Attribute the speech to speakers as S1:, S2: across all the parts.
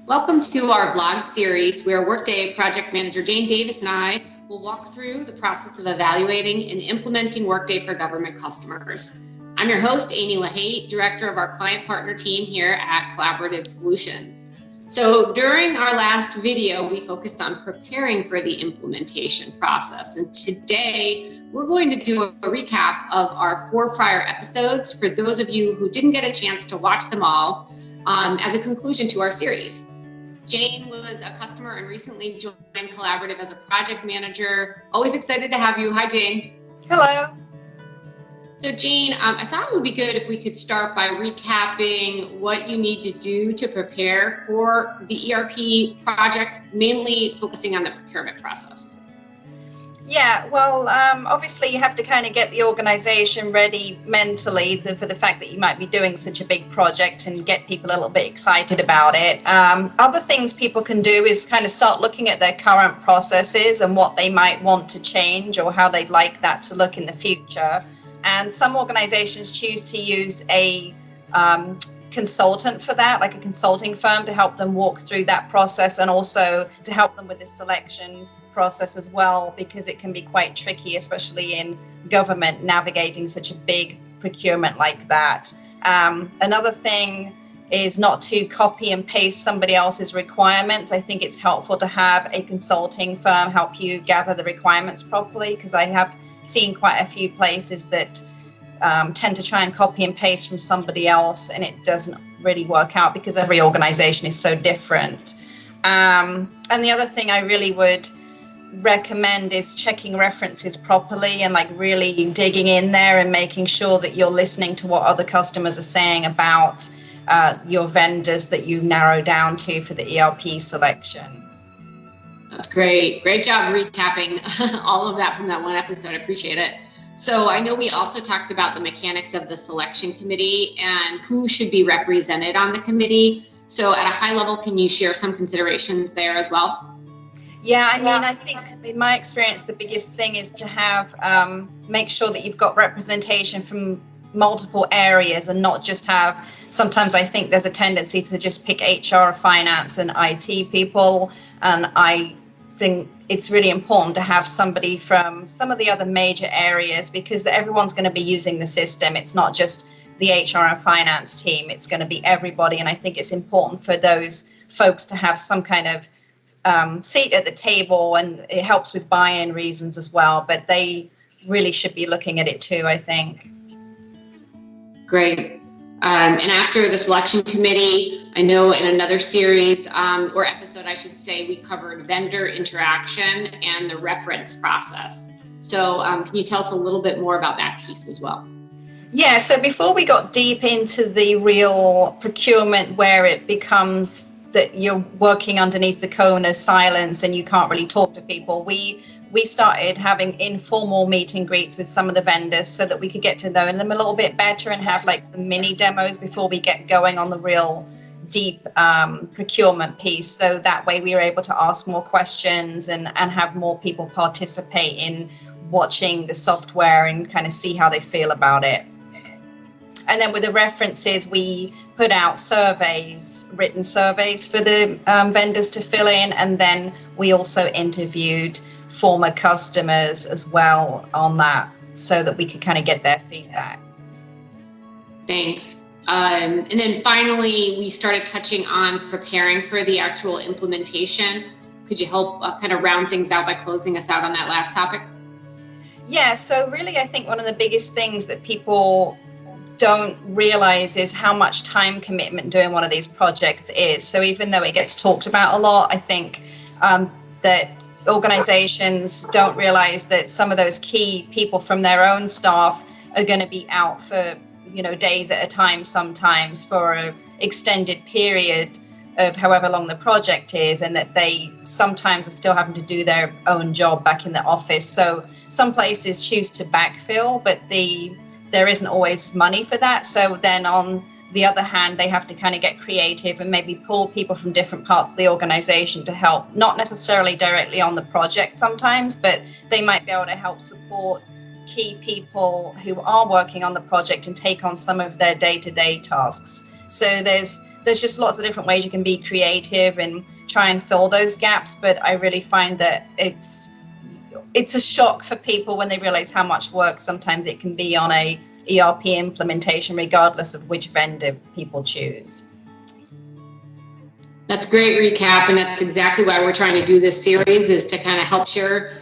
S1: Welcome to our vlog series where Workday project manager Jane Davis and I will walk through the process of evaluating and implementing Workday for government customers. I'm your host, Amy LaHait, director of our client partner team here at Collaborative Solutions. So during our last video, we focused on preparing for the implementation process. And today, we're going to do a recap of our 4 prior episodes for those of you who didn't get a chance to watch them all as a conclusion to our series. Jane was a customer and recently joined Collaborative as a project manager. Always excited to have you. Hi, Jane.
S2: Hello.
S1: So Jane, I thought it would be good if we could start by recapping what you need to do to prepare for the ERP project, mainly focusing on the procurement process.
S2: Yeah, well, obviously you have to kind of get the organization ready mentally for the fact that you might be doing such a big project and get people a little bit excited about it. Other things people can do is kind of start looking at their current processes and what they might want to change or how they'd like that to look in the future. And some organizations choose to use a consultant for that, like a consulting firm, to help them walk through that process and also to help them with the selection process as well, because it can be quite tricky, especially in government, navigating such a big procurement like that. Another thing is not to copy and paste somebody else's requirements. I think it's helpful to have a consulting firm help you gather the requirements properly, because I have seen quite a few places that tend to try and copy and paste from somebody else, and it doesn't really work out because every organization is so different. And the other thing I really would recommend is checking references properly and like really digging in there and making sure that you're listening to what other customers are saying about your vendors that you narrow down to for the ERP selection.
S1: That's great. Great job recapping all of that from that one episode. I appreciate it. So I know we also talked about the mechanics of the selection committee and who should be represented on the committee. So at a high level, can you share some considerations there as well?
S2: Yeah, I mean, I think in my experience, the biggest thing is to have, make sure that you've got representation from multiple areas and not just have, sometimes I think there's a tendency to just pick HR, finance and IT people. And I think it's really important to have somebody from some of the other major areas, because everyone's going to be using the system. It's not just the HR and finance team, it's going to be everybody. And I think it's important for those folks to have some kind of seat at the table, and it helps with buy-in reasons as well, but they really should be looking at it too, I think.
S1: Great. And after the selection committee, I know in another series or episode, I should say, we covered vendor interaction and the reference process. So can you tell us a little bit more about that piece as well?
S2: Yeah, so before we got deep into the real procurement where it becomes that you're working underneath the cone of silence and you can't really talk to people, we started having informal meet and greets with some of the vendors so that we could get to know them a little bit better and have like some mini demos before we get going on the real deep procurement piece. So that way we were able to ask more questions and have more people participate in watching the software and kind of see how they feel about it. And then with the references, we put out surveys, written surveys for the vendors to fill in. And then we also interviewed former customers as well on that so that we could kind of get their feedback.
S1: Thanks. And then finally, we started touching on preparing for the actual implementation. Could you help kind of round things out by closing us out on that last topic?
S2: Yeah, so really, I think one of the biggest things that people don't realize is how much time commitment doing one of these projects is. So even though it gets talked about a lot, I think that organizations don't realize that some of those key people from their own staff are going to be out for days at a time, sometimes for an extended period of however long the project is, and that they sometimes are still having to do their own job back in the office. So some places choose to backfill, but there isn't always money for that. So then on the other hand, they have to kind of get creative and maybe pull people from different parts of the organization to help, not necessarily directly on the project sometimes, but they might be able to help support key people who are working on the project and take on some of their day-to-day tasks. So there's just lots of different ways you can be creative and try and fill those gaps. But I really find that it's a shock for people when they realize how much work sometimes it can be on a ERP implementation, regardless of which vendor people choose.
S1: That's a great recap, and that's exactly why we're trying to do this series, is to kind of help share,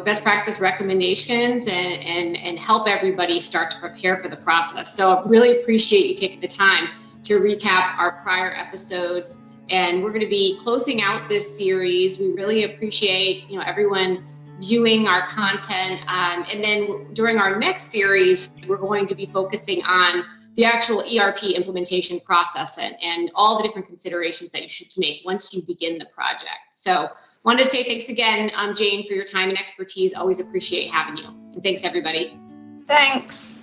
S1: best practice recommendations and help everybody start to prepare for the process. So I really appreciate you taking the time to recap our prior episodes, and we're going to be closing out this series. We really appreciate, everyone viewing our content, and then during our next series, we're going to be focusing on the actual ERP implementation process and all the different considerations that you should make once you begin the project. So wanted to say thanks again, Jane, for your time and expertise. Always appreciate having you. And thanks, everybody.
S2: Thanks.